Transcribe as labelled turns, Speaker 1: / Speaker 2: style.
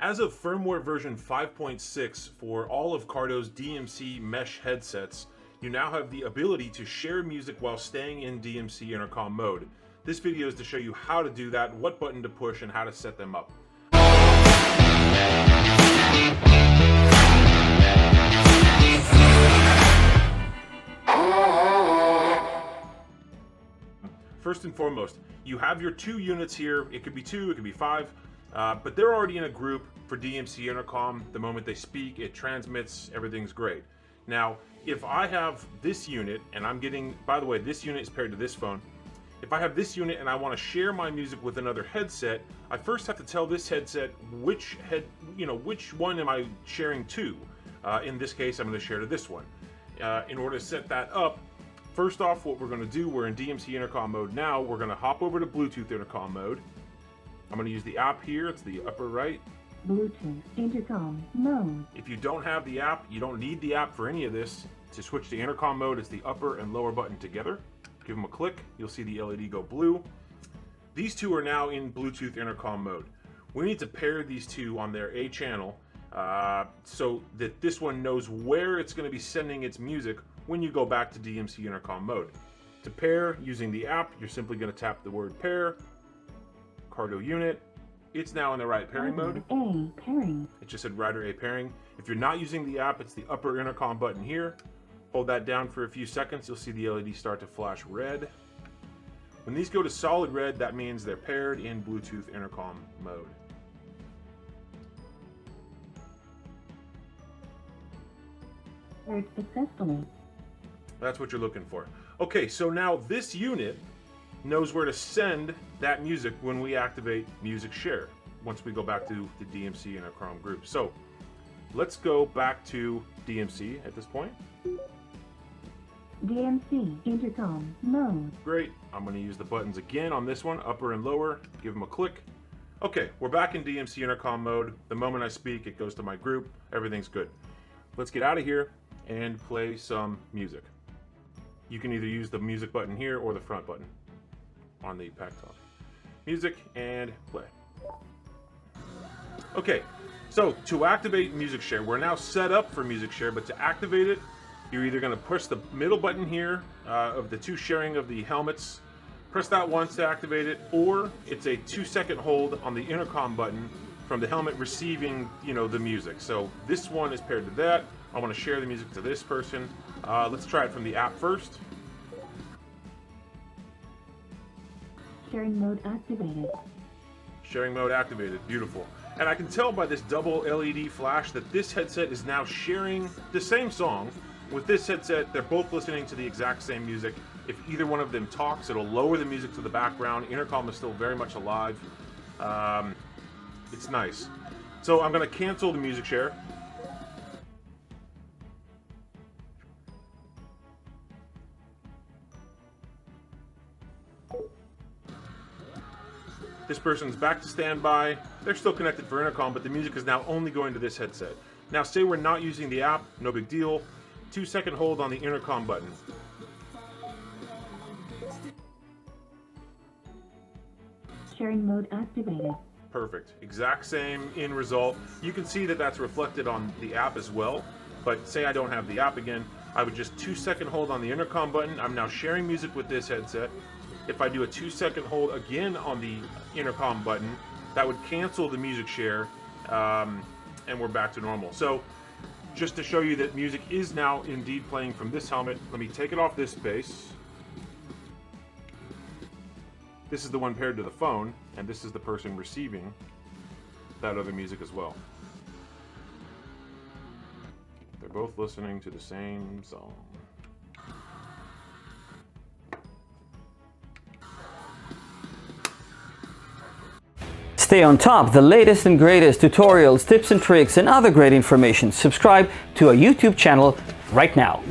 Speaker 1: As of firmware version 5.6 for all of Cardo's DMC mesh headsets, you now have the ability to share music while staying in DMC intercom mode. This video is to show you how to do that, what button to push, and how to set them up. First and foremost, you have your two units here. It could be two, it could be five, but they're already in a group for DMC intercom. The moment they speak, it transmits, everything's great. Now, if I have this unit, and I'm getting, by the way, this unit is paired to this phone. If I have this unit and I want to share my music with another headset, I first have to tell this headset which one am I sharing to. In this case, I'm going to share to this one. In order to set that up, first off, what we're going to do, we're in DMC intercom mode now. We're going to hop over to Bluetooth intercom mode. I'm going to use the app here. It's the upper right.
Speaker 2: Bluetooth intercom mode.
Speaker 1: If you don't have the app, you don't need the app for any of this. To switch to intercom mode, it's the upper and lower button together. Give them a click. You'll see the LED go blue. These two are now in Bluetooth intercom mode. We need to pair these two on their A channel so that this one knows where it's going to be sending its music when you go back to DMC intercom mode. To pair using the app, you're simply going to tap the word pair, Cardo unit. It's now in the right pairing mode.
Speaker 2: A pairing.
Speaker 1: It just said Rider A pairing. If you're not using the app, it's the upper intercom button here. Hold that down for a few seconds. You'll see the LED start to flash red. When these go to solid red, that means they're paired in Bluetooth intercom mode.
Speaker 2: Paired successfully.
Speaker 1: That's what you're looking for. Okay, so now this unit knows where to send that music when we activate music share, once we go back to the DMC intercom group. So let's go back to DMC at this point.
Speaker 2: DMC intercom mode.
Speaker 1: Great. I'm going to use the buttons again on this one, upper and lower. Give them a click. Okay, we're back in DMC intercom mode. The moment I speak, it goes to my group. Everything's good. Let's get out of here and play some music. You can either use the music button here or the front button on the PACKTALK. Music and play. Okay, so to activate music share, we're now set up for music share, but to activate it, you're either going to push the middle button here of the two sharing of the helmets, press that once to activate it, or it's a 2-second hold on the intercom button from the helmet receiving, the music. So this one is paired to that. I want to share the music to this person. Let's try it from the app first.
Speaker 2: Sharing mode activated.
Speaker 1: Sharing mode activated. Beautiful. And I can tell by this double LED flash that this headset is now sharing the same song with this headset. They're both listening to the exact same music. If either one of them talks, it'll lower the music to the background. Intercom is still very much alive. It's nice. So I'm going to cancel the music share. This person's back to standby. They're still connected for intercom, but the music is now only going to this headset. Now, say we're not using the app, no big deal. 2-second hold on the intercom button.
Speaker 2: Sharing mode activated.
Speaker 1: Perfect. Exact same end result. You can see that that's reflected on the app as well. But say I don't have the app again, I would just 2-second hold on the intercom button. I'm now sharing music with this headset. If I do a 2-second hold again on the intercom button, that would cancel the music share, and we're back to normal. So just to show you that music is now indeed playing from this helmet, let me take it off this base. This is the one paired to the phone, and this is the person receiving that other music as well. They're both listening to the same song.
Speaker 3: Stay on top of the latest and greatest tutorials, tips and tricks, and other great information. Subscribe to our YouTube channel right now.